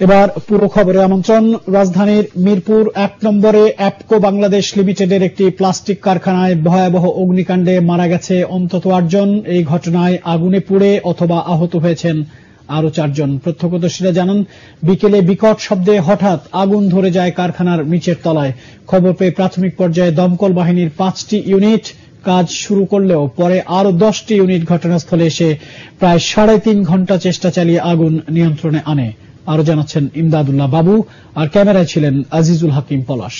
এবার পুরো খবরে আমন্ত্রণ। রাজধানীর মিরপুর 1 নম্বরে অ্যাপকো বাংলাদেশ লিমিটেডের একটি প্লাস্টিক কারখানায় ভয়াবহ অগ্নিকাণ্ডে মারা গেছে অন্তত 8 জন। এই ঘটনায় আগুনে পুড়ে অথবা আহত হয়েছেন আরো 4 জন। প্রত্যক্ষদর্শীরা জানান, বিকেলে বিকট শব্দে হঠাৎ আগুন ধরে যায় কারখানার নিচের তলায়। খবর পেয়ে প্রাথমিক পর্যায়ে দমকল বাহিনীর 5টি ইউনিট কাজ শুরু করলেও পরে আরো 10টি ইউনিট ঘটনাস্থলে এসে প্রায় 3.5 ঘন্টা চেষ্টা চালিয়ে আগুন নিয়ন্ত্রণে আনে। আরো জানাচ্ছেন ইমদাদুল্লাহ বাবু, আর ক্যামেরায় ছিলেন আজিজুল হাকিম পলাশ।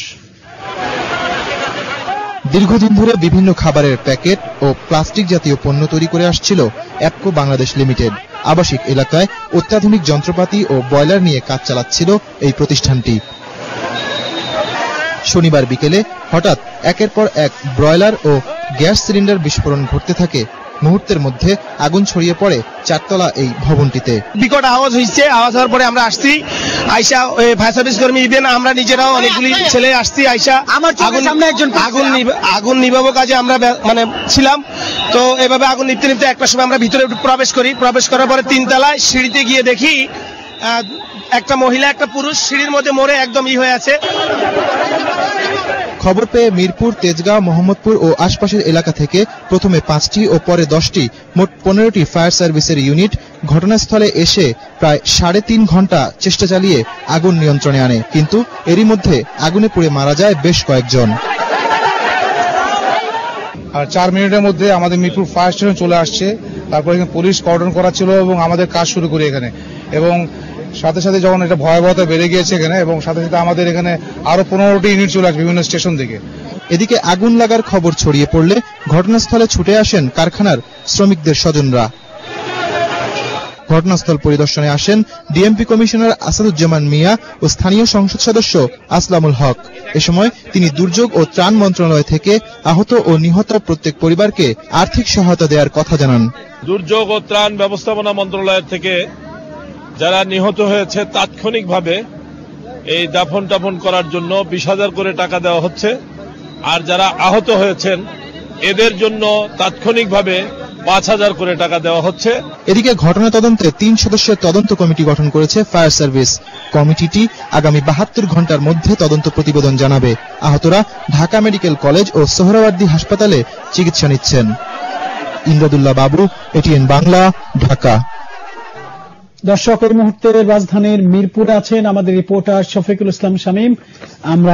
দীর্ঘদিন ধরে বিভিন্ন খাবারের প্যাকেট ও প্লাস্টিক জাতীয় পণ্য তৈরি করে আসছিল অ্যাপকো বাংলাদেশ লিমিটেড। আবাসিক এলাকায় অত্যাধুনিক যন্ত্রপাতি ও বয়লার নিয়ে কাজ চালাচ্ছিল এই প্রতিষ্ঠানটি। শনিবার বিকেলে হঠাৎ একের পর এক ব্রয়লার ও গ্যাস সিলিন্ডার বিস্ফোরণ ঘটতে থাকে। মুহূর্তের মধ্যে আগুন ছড়িয়ে পড়ে 4তলা এই ভবনটিতে। বিকট আওয়াজ হয়েছে, আওয়াজ হওয়ার পরে আমরা আসছি, আইসা ফায়ার সার্ভিস কর্মী ইভেন আমরা নিজেরাও অনেকগুলি ছেলে আসছি, আইসা আগুন নিভাবো কাজে আমরা ছিলাম। তো এভাবে আগুন নিভতে নিভতে একটা সময় আমরা ভিতরে প্রবেশ করার পরে 3 তলায় সিঁড়িতে গিয়ে দেখি একটা মহিলা একটা পুরুষ সিঁড়ির মধ্যে মরে একদম হয়ে আছে। খবর পেয়ে মিরপুর, তেজগাঁও, মোহাম্মদপুর ও আশপাশের এলাকা থেকে প্রথমে 5টি ও পরে 10টি মোট 15টি ফায়ার সার্ভিসের ইউনিট ঘটনাস্থলে এসে প্রায় 3.5 ঘন্টা চেষ্টা চালিয়ে আগুন নিয়ন্ত্রণে আনে। কিন্তু এরই মধ্যে আগুনে পুড়ে মারা যায় বেশ কয়েকজন। আর 4 মিনিটের মধ্যে আমাদের মিরপুর ফায়ার স্টেশন চলে আসছে। তারপরে এখানে পুলিশ কর্ডন করা ছিল এবং আমাদের কাজ শুরু করি এখানে। এবং সাথে সাথে যখন এটা ভয়াবহতা বেড়ে গিয়েছে এখানে, এবং সাথে সাথে আমাদের এখানে আরো 15টি ইউনিট চলে আসবে বিভিন্ন স্টেশন থেকে। এদিকে আগুন লাগার খবর ছড়িয়ে পড়লে ঘটনাস্থলে ছুটে আসেন কারখানার শ্রমিকদের স্বজনরা। ঘটনাস্থল পরিদর্শনে আসেন ডিএমপি কমিশনার আসাদুজ্জামান মিয়া ও স্থানীয় সংসদ সদস্য আসলামুল হক। এ সময় তিনি দুর্যোগ ও ত্রাণ মন্ত্রণালয় থেকে আহত ও নিহত প্রত্যেক পরিবারকে আর্থিক সহায়তা দেওয়ার কথা জানান। দুর্যোগ ও ত্রাণ ব্যবস্থাপনা মন্ত্রণালয় থেকে যারা নিহত হয়েছে তাৎক্ষণিকভাবে এই দাফন টাফন করার জন্য 20,000 করে টাকা দেওয়া হচ্ছে। আর যারা আহত হয়েছেন এদের জন্য তাৎক্ষণিকভাবে 5,000 করে টাকা দেওয়া হচ্ছে। এদিকে ঘটনা তদন্তে 3 সদস্যের তদন্ত কমিটি গঠন করেছে ফায়ার সার্ভিস। কমিটিটি আগামী 72 ঘন্টার মধ্যে তদন্ত প্রতিবেদন জানাবে। আহতরা ঢাকা মেডিকেল কলেজ ও সোহরাওয়ার্দী হাসপাতালে চিকিৎসা নিচ্ছেন। ইমদাদুল্লাহ বাবু, এটিএন বাংলা, ঢাকা। দর্শক, এই মুহূর্তে রাজধানীর মিরপুরে আছেন আমাদের রিপোর্টার শফিকুল ইসলাম শামীম। আমরা